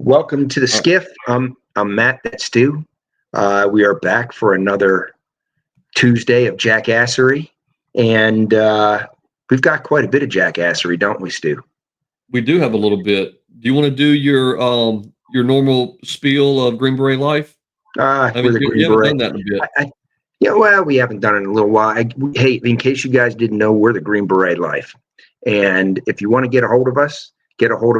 Welcome to the SCIF. I'm Matt, that's Stu. We are back for another Tuesday of jackassery, and we've got quite a bit of jackassery, don't we, Stu? We do have a little bit. Do you want to do your normal spiel of Green Beret Life? We're the Green you haven't Beret. done that in a bit. Yeah, well, we haven't done it in a little while. Hey, in case you guys didn't know, we're the Green Beret Life, and if you want to get a hold of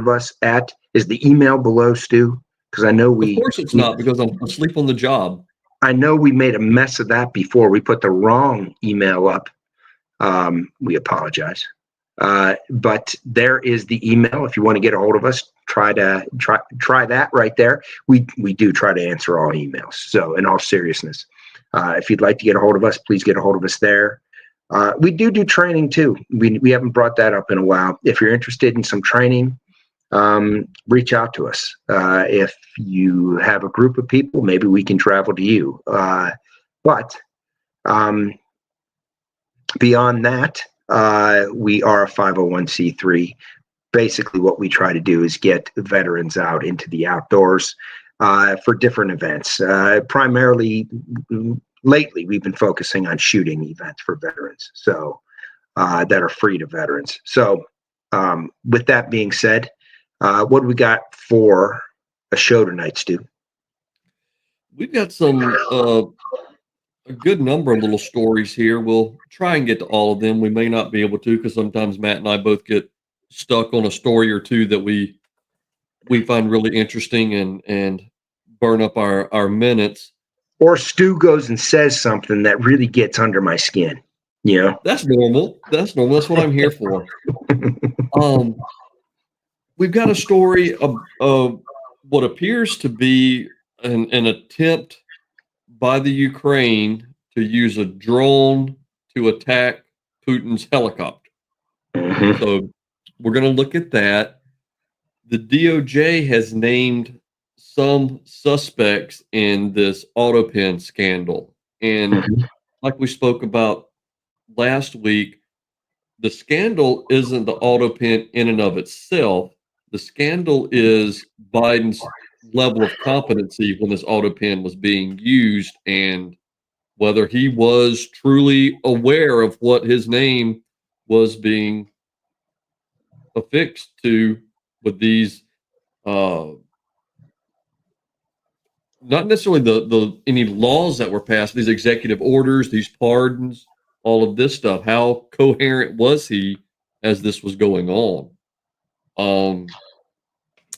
us at, is the email below, Stu? Because I know Of course it's not, because I'm asleep on the job. I know we made a mess of that before. We put the wrong email up. We apologize. But there is the email. If you want to get a hold of us, try that right there. We do try to answer all emails. So in all seriousness, if you'd like to get a hold of us, please get a hold of us there. We do training too. We haven't brought that up in a while. If you're interested in some training, reach out to us. If you have a group of people, maybe we can travel to you. But beyond that, we are a 501c3. Basically, what we try to do is get veterans out into the outdoors for different events. Primarily, lately, we've been focusing on shooting events for veterans, so that are free to veterans. So with that being said, what do we got for a show tonight, Stu? We've got some a good number of little stories here. We'll try and get to all of them. We may not be able to, because sometimes Matt and I both get stuck on a story or two that we find really interesting and burn up our minutes. Or Stu goes and says something that really gets under my skin. You know? That's normal. That's what I'm here for. We've got a story of what appears to be an attempt by the Ukraine to use a drone to attack Putin's helicopter. Mm-hmm. So we're going to look at that. The DOJ has named some suspects in this AutoPen scandal. And like we spoke about last week, the scandal isn't the AutoPen in and of itself. The scandal is Biden's level of competency when this AutoPen was being used, and whether he was truly aware of what his name was being affixed to with these not necessarily the any laws that were passed, these executive orders, these pardons, all of this stuff. How coherent was he as this was going on?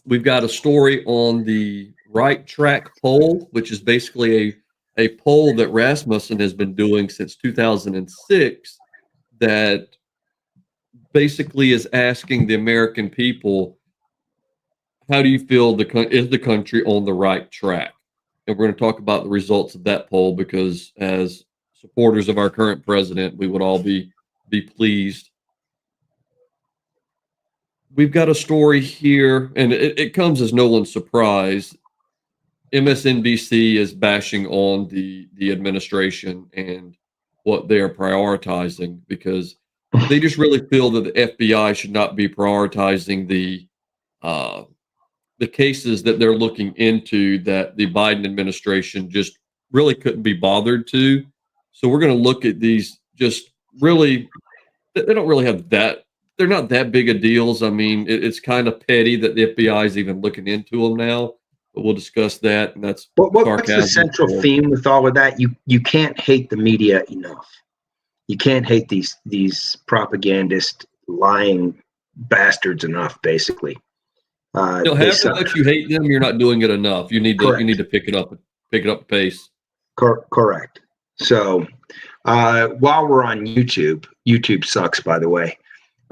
We've got a story on the Right Track poll, which is basically a poll that Rasmussen has been doing since 2006, that basically is asking the American people, how do you feel is the country on the right track? And we're going to talk about the results of that poll, because as supporters of our current president, we would all be pleased. We've got a story here, and it comes as no one's surprise. MSNBC is bashing on the administration and what they are prioritizing, because they just really feel that the FBI should not be prioritizing the cases that they're looking into, that the Biden administration just really couldn't be bothered to. So we're going to look at these, just really, they don't really have that. They're not that big of deals. I mean, it's kind of petty that the FBI is even looking into them now, but we'll discuss that. And that's what's the central theme with all of that? You can't hate the media enough. You can't hate these propagandist lying bastards enough, basically. However much you hate them, you're not doing it enough. You need to pick it up pace. Correct. So while we're on YouTube sucks, by the way.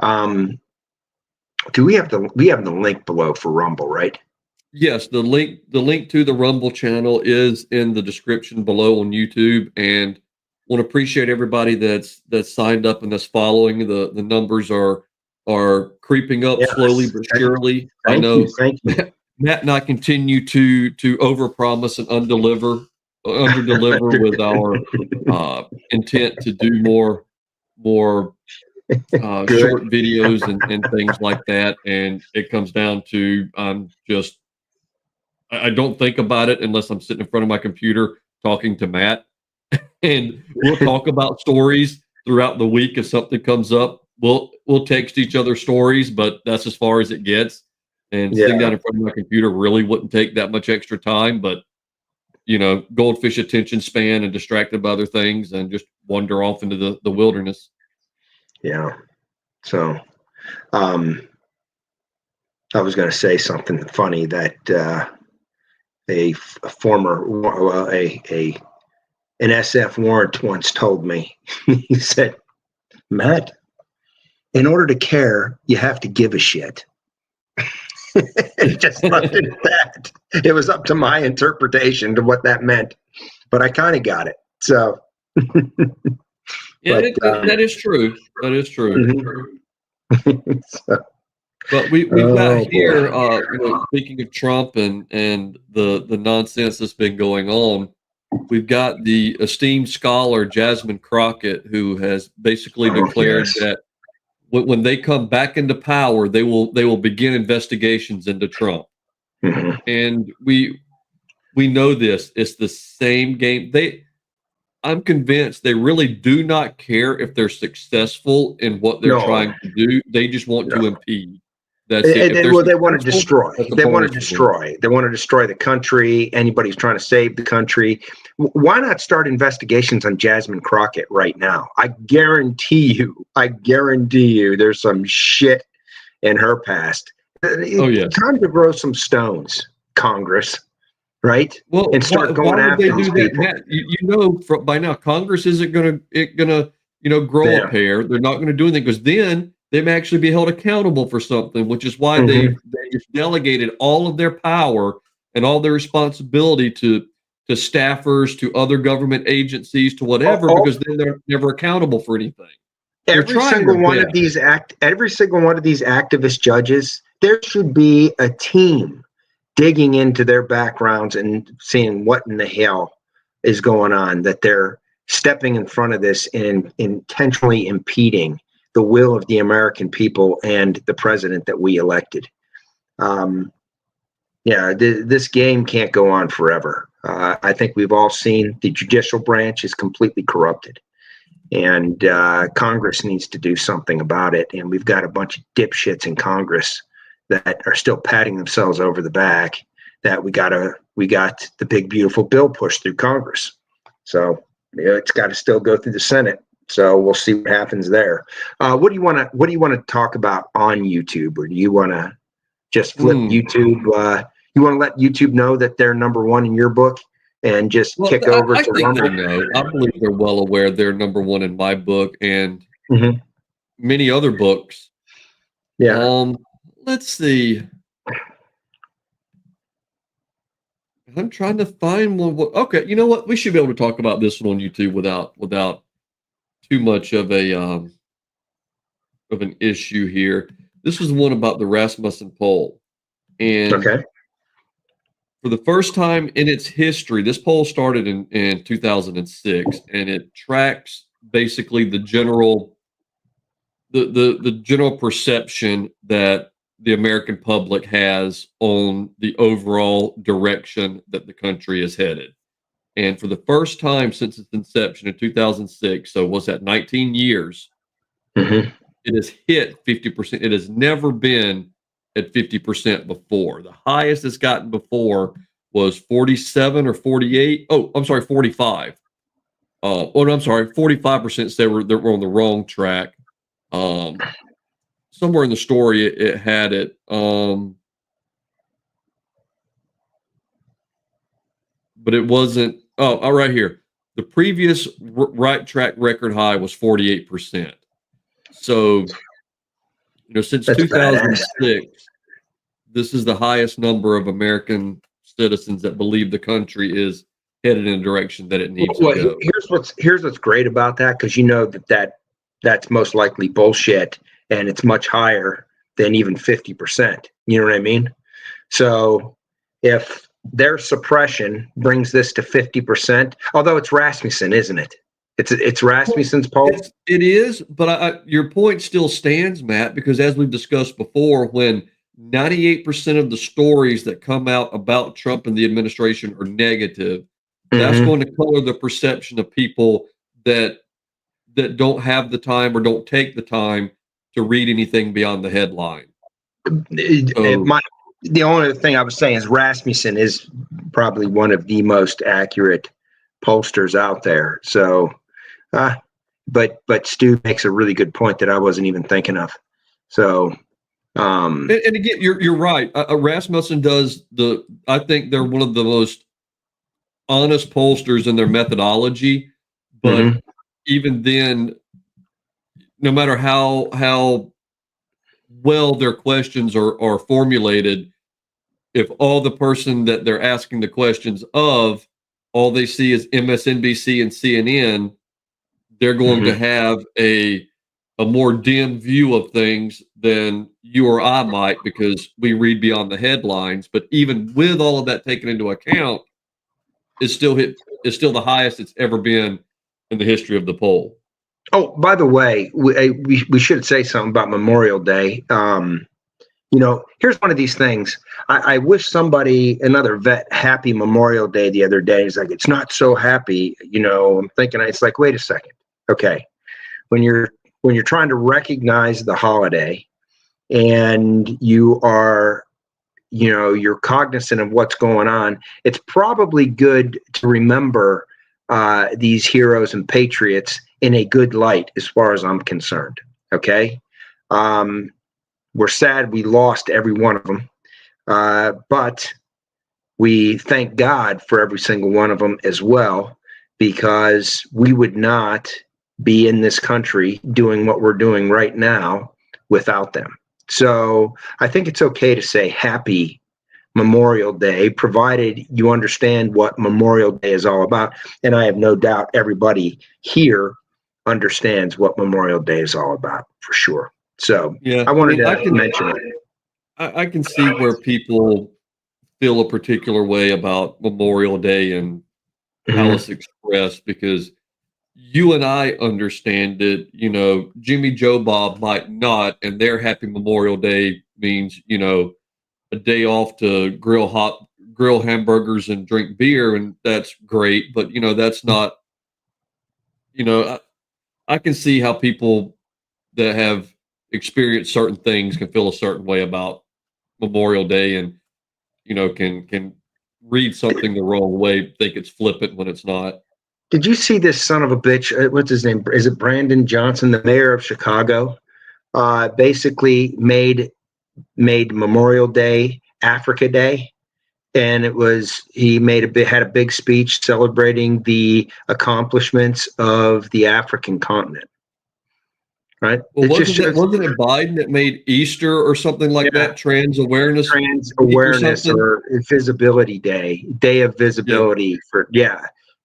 Do we have the link below for Rumble, right? Yes, the link to the Rumble channel is in the description below on YouTube, and want to appreciate everybody that's signed up and that's following. The numbers are creeping up slowly but surely. Thank you. Matt and I continue to overpromise and underdeliver with our intent to do more short videos and things like that. And it comes down to I'm just I don't think about it unless I'm sitting in front of my computer talking to Matt. And we'll talk about stories throughout the week. If something comes up, we'll text each other stories, but that's as far as it gets. And sitting down in front of my computer really wouldn't take that much extra time, but goldfish attention span and distracted by other things and just wander off into the wilderness. Yeah. So I was going to say something funny that a former an SF warrant once told me. He said, Matt, in order to care, you have to give a shit. It just left it at that. It was up to my interpretation to what that meant, but I kind of got it. So, yeah, that is true. That is true. Mm-hmm. So, but we've got here, speaking of Trump and the nonsense that's been going on, we've got the esteemed scholar Jasmine Crocked, who has basically declared that when they come back into power, they will begin investigations into Trump. Mm-hmm. And we know this. It's the same game. I'm convinced they really do not care if they're successful in what they're trying to do. They just want to impede. That's it. They want to destroy. They want to destroy. They want to destroy the country. Anybody who's trying to save the country. Why not start investigations on Jasmine Crocked right now? I guarantee you there's some shit in her past. Oh, yes. Time to grow some stones, Congress, right? Well, and start going after these people. By now, Congress isn't going to grow a pair. They're not going to do anything, because then they may actually be held accountable for something, which is why they just delegated all of their power and all their responsibility to staffers, to other government agencies, to whatever, because then they're never accountable for anything. Every single one of these activist judges, there should be a team digging into their backgrounds and seeing what in the hell is going on, that they're stepping in front of this and intentionally impeding the will of the American people and the president that we elected. This game can't go on forever. I think we've all seen the judicial branch is completely corrupted, and Congress needs to do something about it. And we've got a bunch of dipshits in Congress that are still patting themselves over the back that we got the big beautiful bill pushed through Congress. So it's got to still go through the Senate. So we'll see what happens there. What do you want to talk about on YouTube, or do you want to just flip YouTube? You want to let YouTube know that they're number one in your book and just kick over to Rumble? They know. I believe they're well aware they're number one in my book and many other books. Yeah. Let's see. I'm trying to find one. Okay, you know what? We should be able to talk about this one on YouTube without too much of an issue here. This is one about the Rasmussen poll, and for the first time in its history, this poll started in 2006, and it tracks basically the general perception that the American public has on the overall direction that the country is headed. And for the first time since its inception in 2006, so what's that, 19 years, it has hit 50%. It has never been at 50% before. The highest it's gotten before was 47 or 48. Oh, I'm sorry, 45. No, I'm sorry, 45% said they were on the wrong track. Somewhere in the story it had it. But it wasn't. Oh, right here. The previous right track record high was 48%. So, since 2006, this is the highest number of American citizens that believe the country is headed in a direction that it needs to go. Here's what's great about that, because that's most likely bullshit, and it's much higher than even 50%. You know what I mean? So if their suppression brings this to 50%, although it's Rasmussen, isn't it? It's Rasmussen's poll. It is, but your point still stands, Matt, because as we've discussed before, when 98% of the stories that come out about Trump and the administration are negative, that's Mhm. going to color the perception of people that don't have the time or don't take the time to read anything beyond the headline. So, The only thing I was saying is Rasmussen is probably one of the most accurate pollsters out there. So, but Stu makes a really good point that I wasn't even thinking of. So, and again, you're right. Rasmussen does I think they're one of the most honest pollsters in their methodology, but mhm. even then, no matter how well their questions are formulated, if all the person that they're asking the questions of, all they see is MSNBC and CNN, they're going to Mhm. have a more dim view of things than you or I might, because we read beyond the headlines. But even with all of that taken into account, it's still the highest it's ever been in the history of the poll. Oh, by the way, we should say something about Memorial Day. Here's one of these things. I wish another vet, happy Memorial Day the other day. It's like, it's not so happy. I'm thinking, it's like, wait a second. Okay. When you're trying to recognize the holiday and you're cognizant of what's going on, it's probably good to remember these heroes and patriots in a good light, as far as I'm concerned. Okay. We're sad we lost every one of them, but we thank God for every single one of them as well, because we would not be in this country doing what we're doing right now without them. So I think it's okay to say happy Memorial Day, provided you understand what Memorial Day is all about. And I have no doubt everybody here understands what Memorial Day is all about, for sure. So Yeah, I wanted to mention it. I can see where people feel a particular way about Memorial Day and how Mhm. it's expressed, because you and I understand it. Jimmy Joe Bob might not, and their happy Memorial Day means, a day off to grill hamburgers and drink beer, and that's great. But that's not, I can see how people that have experienced certain things can feel a certain way about Memorial Day, and can read something the wrong way, think it's flippant when it's not. Did you see this son of a bitch? What's his name? Is it Brandon Johnson, the mayor of Chicago? Basically made Memorial Day Africa Day, and he had a big speech celebrating the accomplishments of the African continent. Right? Well, It just shows wasn't it Biden that made Easter or something like yeah, that, Trans Awareness trans Week or awareness something? or visibility day of Yeah. visibility for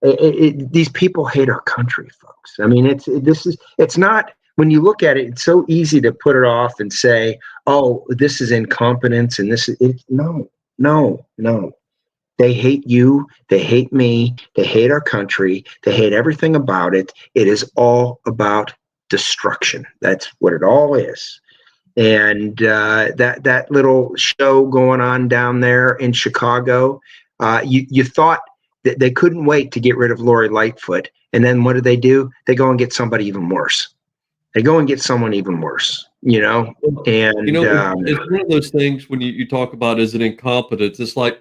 these people hate our country, folks. I mean, it's not, when you look at it, it's so easy to put it off and say, oh, this is incompetence and this is it. No. They hate you, they hate me, they hate our country, they hate everything about it. It is all about destruction. That's what it all is. And that little show going on down there in Chicago, you thought that they couldn't wait to get rid of Lori Lightfoot, and then what do? They go and get somebody even worse. They go and get someone even worse, and It's one of those things when you talk about, is it incompetence? It's like,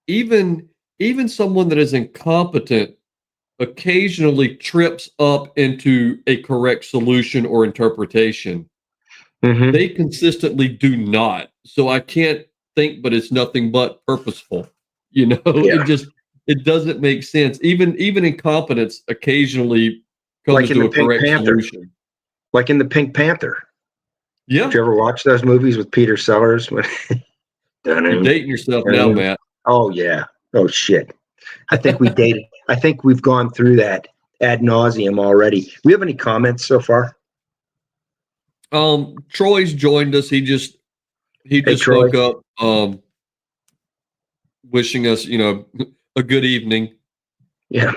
even someone that is incompetent occasionally trips up into a correct solution or interpretation. mhm. They consistently do not. So I can't think, but it's nothing but purposeful. Yeah, It doesn't make sense. Even incompetence occasionally comes like in to the a Pink correct Panther, solution. like in the Pink Panther. Did Yeah. you ever watch those movies with Peter Sellers? You're dating yourself now, Matt. Oh yeah. Oh shit. I think we dated. I think we've gone through that ad nauseum already. Do we have any comments so far? Troy's joined us. He Hey, just Troy. spoke up, wishing us, a good evening. Yeah.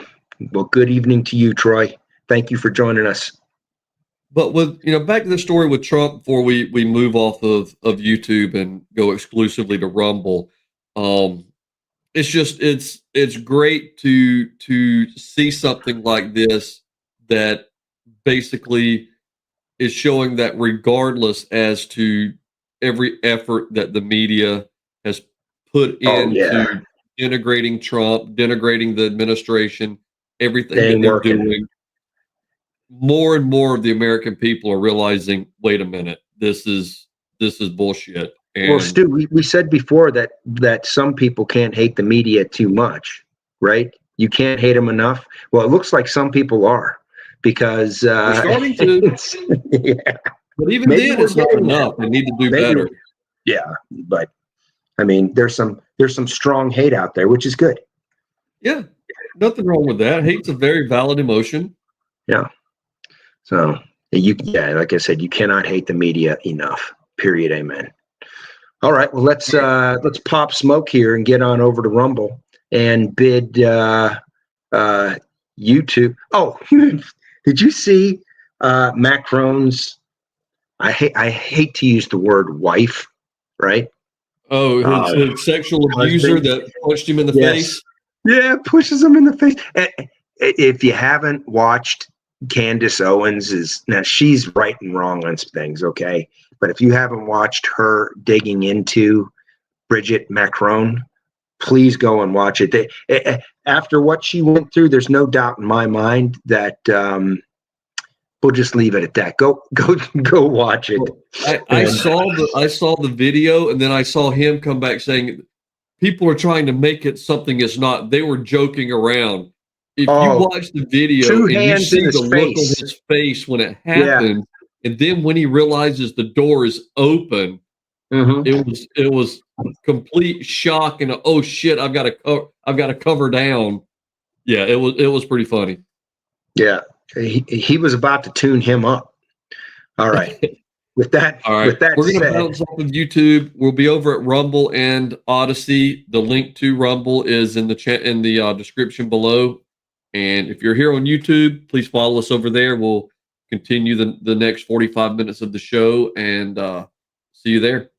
Well, good evening to you, Troy. Thank you for joining us. But with, back to the story with Trump before we move off of YouTube and go exclusively to Rumble. It's just it's great to see something like this that basically is showing that regardless as to every effort that the media has put Oh into yeah, denigrating Trump, denigrating the administration, everything they that ain't they're working. doing, more and more of the American people are realizing, wait a minute, this is bullshit. Well, And Stu, we said before that some people can't hate the media too much, right? You can't hate them enough. Well, it looks like some people are, because they're starting to, yeah, but even maybe then we're it's not getting enough. there. They need to do Maybe, better. yeah, but I mean, there's some strong hate out there, which is good. Yeah, nothing wrong with that. Hate's a very valid emotion. Yeah. So yeah, like I said, you cannot hate the media enough. Period. Amen. All right. Well, let's pop smoke here and get on over to Rumble and bid YouTube. Oh, did you see Macron's? I hate to use the word wife, right? Oh, his sexual abuser Husband. that punched him in the Yes. face. Yeah, pushes him in the face. If you haven't watched Candace Owens, now she's right and wrong on some things, okay? But if you haven't watched her digging into Bridget Macron, please go and watch it. After what she went through, there's no doubt in my mind that we'll just leave it at that. Go watch it. I saw the video, and then I saw him come back saying people are trying to make it something it's not. They were joking around. If you watch the video two and you hands in see his the look on face. his face when it Yeah. happened, and then when he realizes the door is open, it was complete shock and oh shit, I've got to cover down. Yeah, it was pretty funny. Yeah, he was about to tune him up. All right. With that, All right, with that we're gonna said, bounce off of YouTube. We'll be over at Rumble and Odysee. The link to Rumble is in the chat in the description below. And if you're here on YouTube, please follow us over there. We'll continue the next 45 minutes of the show and see you there.